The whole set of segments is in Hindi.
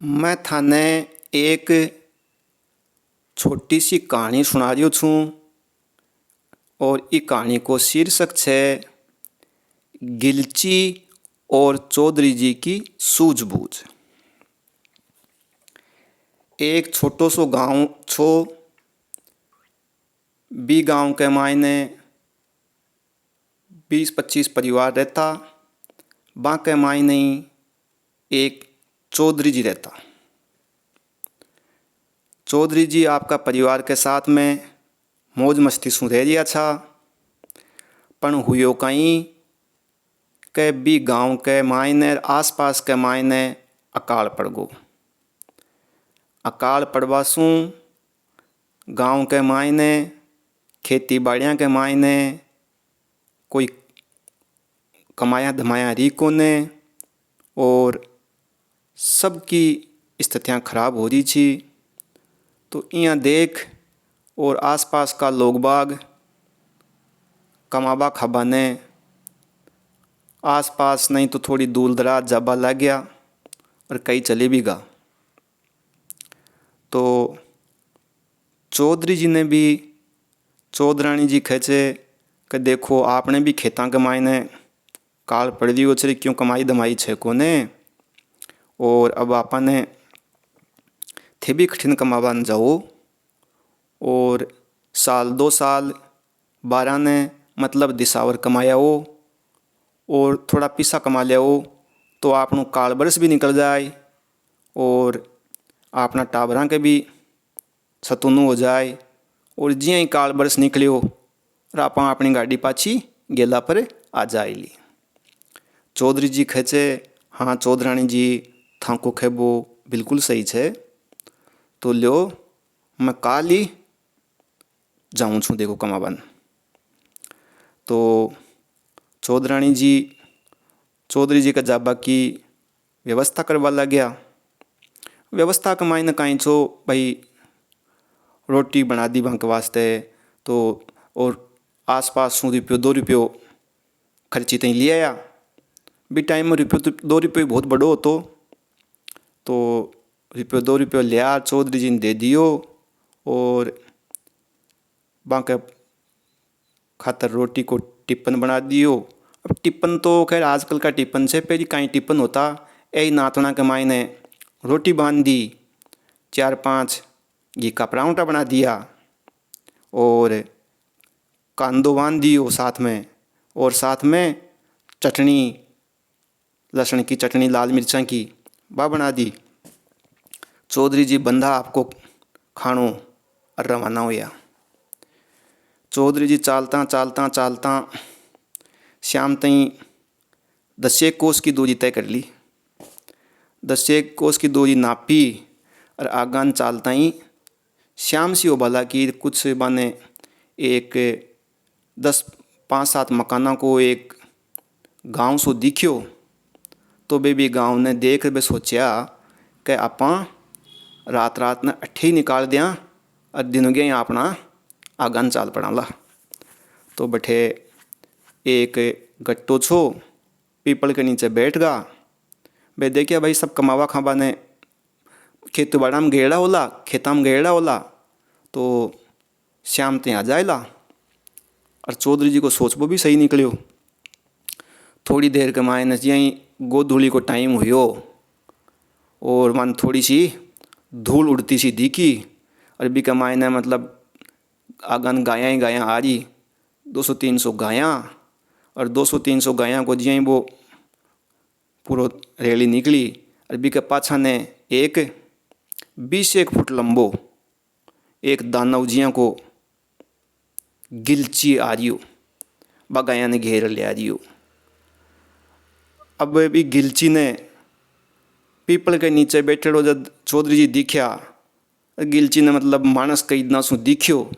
मैं थाने एक छोटी सी कहानी सुना रही छूँ और ई कहानी को शीर्षक है गिलची और चौधरी जी की सूझबूझ। एक छोटो सो गांव छो। बी गांव के मायने 20-25 परिवार रहता। बाके मायने एक चौधरी जी रहता। चौधरी जी आपका परिवार के साथ में मौज मस्ती सु रह रिया छा। पण हुयो कहीं के बी गांव के मायने आसपास के मायने अकाल पड़ गो। अकाल पड़वा सु गांव के मायने खेती बाड़ियाँ के मायने कोई कमाया धमाया री कोने और सबकी स्थितियाँ खराब हो रही थी। तो इयां देख और आसपास का लोग बाग कमाबा खाबा ने आसपास नहीं तो थोड़ी दूर दराज जाबा लग गया और कई चले भी गा। तो चौधरी जी ने भी चौधरानी जी खेचे कि देखो आपने भी खेता के मायने काल पड़ रही हो छे क्यों कमाई दमाई छे कोने और अब आपने थे भी कठिन कमावा न जाओ और साल 2 साल 12 ने मतलब दिसावर कमाया हो और थोड़ा पिसा कमा लिया हो तो आपनों काल बरस भी निकल जाए और आपना टाबरा के भी सतुनु हो जाए और जिया ही काल बरस निकलियो और आप अपनी गाड़ी पाछी गेला पर आ जाएली। चौधरी जी खेचे हाँ चौधरानी जी थाको खेबो बिल्कुल सही छे तो लो मैं काल ही जाऊँ छूँ देखो कमाबन। तो चौधरानी जी चौधरी जी का जाबा की व्यवस्था करवा लग गया। व्यवस्था के मायने कहीं छो भाई रोटी बना दी वहाँ के वास्ते तो और आसपास 100 रुपयो खर्ची तई ले आया। भी टाइम में ₹2 बहुत बड़ो होतो तो ₹2 लिया चौधरी जी ने दे दियो और बाके खातर रोटी को टिप्पन बना दियो। अब टिप्पन तो खैर आजकल का टिप्पन से पहले कहीं टिप्पन होता यही नातना के मायने रोटी बांध दी 4-5 घी का परांठा बना दिया और कांदो बांध दियो साथ में और साथ में चटनी लहसुन की चटनी लाल मिर्चा की वह बना दी। चौधरी जी बंदा आपको खानो और रवाना होया। चौधरी जी चालता चालता चालता शाम तई 10 कोस की दूरी तय कर ली। 10 कोस की दूरी नापी और आगान चालता ही श्याम सी ओबाला की कुछ बाने एक 5-7 मकाना को एक गांव सो दिखियो। तो बेबी गांव ने देख बे सोचा कि आपा रात रात ने अट्ठे ही निकाल दिया और दिन गया अपना आगान चाल पड़ा। तो बठे एक गट्टो छो पीपल के नीचे बैठ गा। बे देखिया भाई सब कमावा खाबा ने खेत बाड़ा में गेड़ा होला खेता में गेड़ा होला तो शाम ते आ जाएला। और चौधरी जी को सोचबो भी सही निकलियो। थोड़ी देर के मायने यहीं गोधूली को टाइम हुयो और मन थोड़ी सी धूल उड़ती सी दिखी और भी के मायने मतलब आगन गायां ही गायां आ रही 200-300 गायां और 200-300 गायां को जियां वो पूरा रैली निकली और भी के पाछा ने एक 20-1 फुट लंबो एक दानव जियां को गिलची आ रही हो बगाया ने घेर लिया रही हो। अब भी गिलची ने पीपल के नीचे बैठे जब चौधरी जी दिखा गिलची ने मतलब मानस कई इतना सु दिखियो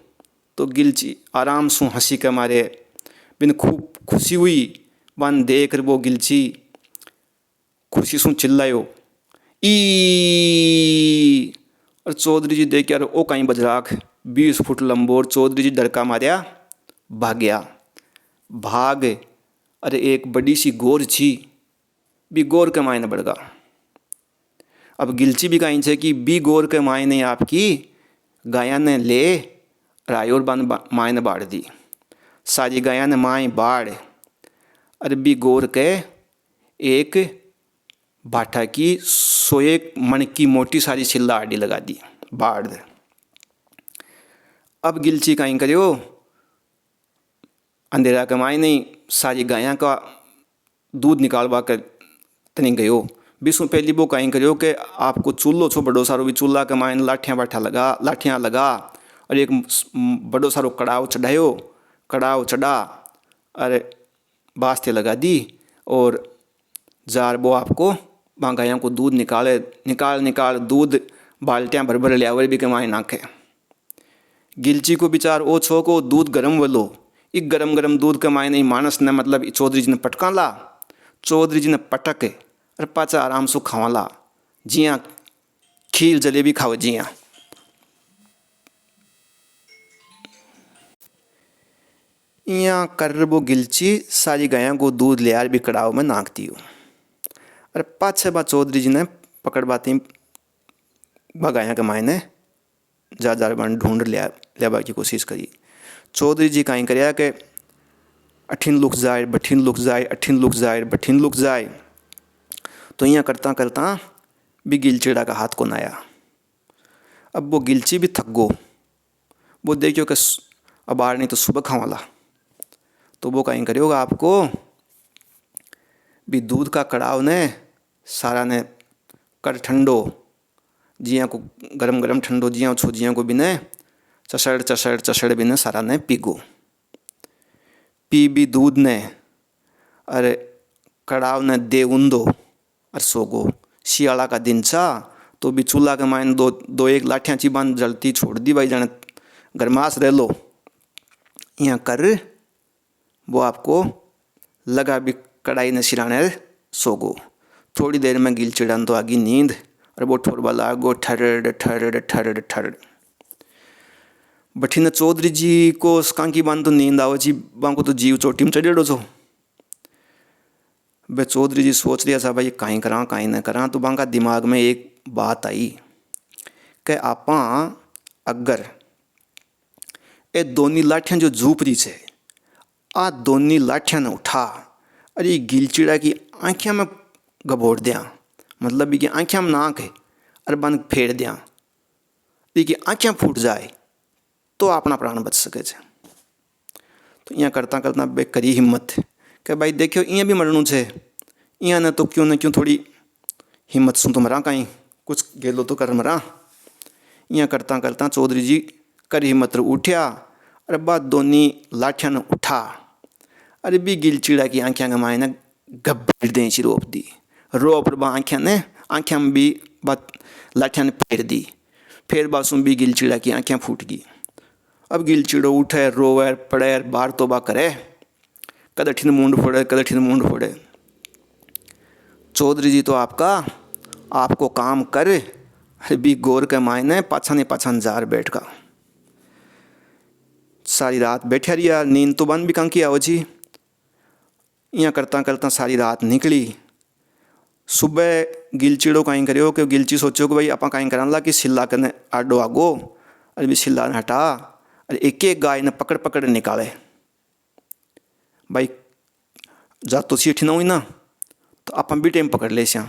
तो गिलची आराम सु हंसी के मारे बिन खूब खुशी हुई वन देख वो गिलची खुशी सु चिल्लायो ई। और चौधरी जी देख यार ओ कहीं बजराख 20 फुट लंबो और चौधरी जी डरका मारिया भाग्या भाग। अरे एक बड़ी सी गोर छी भी गोर के मायने बढ़ गा अब गिलची भी कहीं छे कि बी गोर के मायने आपकी गाया ने ले रायोर बन मायने बाढ़ दी। सारी गाया ने माए बाढ़ अरे बी गोर के एक बाठा की 101 मन की मोटी सारी छिल्ला आडी लगा दी बाढ़। अब गिलची कहीं करियो अंधेरा के मायने सारी गाया का दूध निकालवा कर तनी गयो। बीसों पहली वो कहीं करियो कि आपको चूल्हो छो बड़ो सारो भी चूल्हा के मायने लाठियाँ लगा और एक बड़ो सारो कड़ाव चढ़ायो। कड़ाव चढ़ा अरे बास्ते लगा दी और जार वो आपको वहाँ गायों को दूध निकाल दूध बाल्टियाँ भर भर लिया भी के मायने नाखे। गिलची को विचार ओ छो को दूध गरम वलो एक गरम गरम दूध के मायने मानस ने मतलब चौधरी जी ने पटका ला। चौधरी जी ने पटक और पाचा आराम से खावा ला जिया खीर जलेबी खाओ जिया। यहाँ कर वो गिलची सारी गायों को दूध लियार भी कड़ाव में नाक दियो। अरे पाछे बा चौधरी जी ने पकड़ बाती गाया के मायने जा बन ढूंढ लिया की कोशिश करी। चौधरी जी कहीं कर के अठिन लुक जाए बठिन लुक जाए अठिन लुक जाए बठिन लुक जाए। तो यहाँ करता करता भी गिलचीड़ा का हाथ को नाया। अब वो गिलची भी थक गो। वो देखियो कि अब आर नहीं तो सुबह खावाला। तो वो कहीं करियोगा आपको भी दूध का कड़ाव ने सारा ने कर ठंडो जिया को गरम गरम ठंडो जिया छो जिया को भी ने चसड़ भी ने सारा ने पीगो। पी भी दूध ने अरे कड़ाव ने दे उंदो और सोगो। शियाला का दिन चा तो भी चूल्हा के मायने दो एक लाठियाँ चिबान जलती छोड़ दी भाई जाने गरमास रह लो। यहाँ कर वो आपको लगा भी कढ़ाई ने सिराने सोगो। थोड़ी देर में गिलचिड़न तो आगी नींद और वो ठोरबा लागो ठर। बठिन चौधरी जी को कांकी बान तो नींद आओ जी बांको तो जीव चोटी में चढ़ेड़ो छो। बे चौधरी जी सोच लिया था भाई काहीं करा काहीं न करा। तो बांका दिमाग में एक बात आई कि आपा अगर ए दोनी लाठियाँ जो झूपरी छे आ दोनी लाठियाँ ने उठा अरे गिलचिड़ा की आँखियाँ में गबोड़ दिया मतलब भी कि आँखियाँ में नाक है अरे बन फेर दिया कि आँखियाँ फूट जाए तो अपना प्राण बच सके। तो यहाँ करता करता बे करी हिम्मत कि भाई देखियो इं भी मरणु है इं ने तो क्यों न क्यों थोड़ी हिम्मत सुन तो मरा कहीं कुछ गेलो तो कर मरा। यहाँ करता करता चौधरी जी कर हिम्मत उठ्या अरे बाद दोनी लाठियाँ ने उठा अरे भी गिलचिड़ा की आँखियाँ के मायने गब्बर दें रोप दी। रोप बा आँखियाँ में भी बात लाठियाँ ने फेर दी। फिर बासुम भी गिलचिड़ा की आँखियाँ फूट गई। अब गिलचिड़ो उठे रोवे पड़े बार तोबा करे कदठिन मुंड फोड़े। चौधरी जी तो आपको काम करे भी गोर के मायने पाछान जार बैठ का सारी रात बैठा रिया। नींद तो बंद भी कहाँ की आओ जी। यहाँ करता करता सारी रात निकली। सुबह गिलचिड़ो कहीं करियो कि गिलची सोचो कि भाई आप कहीं करा ला कि सिल्ला करने आडो आगो अरे भी सिल्ला ने हटा अरे एक एक गाय ने पकड़ निकाले। भाई जा तो सीठी ना हुई ना तो आप भी टाइम पकड़ ले स्या।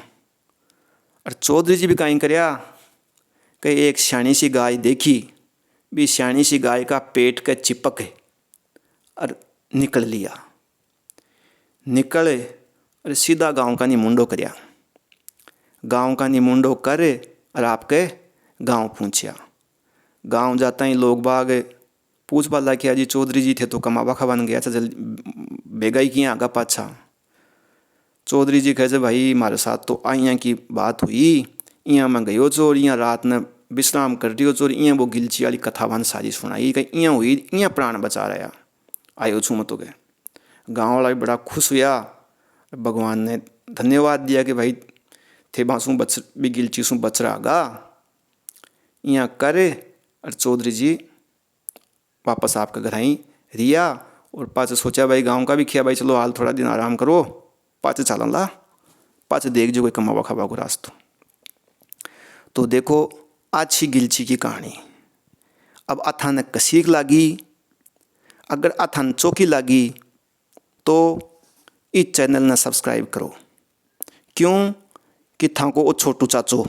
और चौधरी जी भी कहीं करया कि एक श्याणी सी गाय देखी भी श्याणी सी गाय का पेट के चिपक है और निकल लिया। निकले और सीधा गांव का निमुंडो करया। गांव का निमुंडो करे और आपके गांव पहुँचा। गांव जाता ही लोग बाग पूछ पाला कि जी चौधरी जी थे तो कमावा खवान गया था जल्दी बेगा ही किया आगा पाछा। चौधरी जी कहे भाई हमारे साथ तो आइया की बात हुई इं मैं गयो चोर इं रात ने विश्राम कर दियो चोर इं वो गिलची वाली कथावान सारी सुनाई कहीं इं हुई इं प्राण बचा रहा आयो छू मत गए। गाँव वाला भी बड़ा खुश हुआ। भगवान ने धन्यवाद दिया कि भाई थे बांसू बच भी गिलची सू बच रहा गा इं करे। और चौधरी जी वापस आपका घर आई रिया और पाचे सोचा भाई गांव का भी किया भाई चलो हाल थोड़ा दिन आराम करो पाचे चलन ला पाचे देख जो कोई कमावा खावा को रास्तो। तो देखो अच्छी गिलची की कहानी। अब अथान कसीक लागी, अगर अथान चौकी लागी तो इस चैनल ने सब्सक्राइब करो। क्यों कि थाको वो छोटू चाचो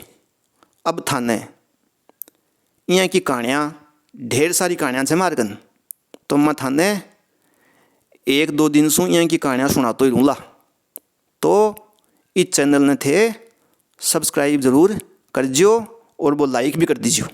अब थाने यहाँ की कहानियाँ, ढेर सारी कहानियाँ छे मारे कन, तो मैं थाने 1-2 दिन सु यहाँ की कहानियाँ सुनातो ही रहूँला। तो इस चैनल ने थे सब्सक्राइब जरूर कर दियो और वो लाइक भी कर दीजिए।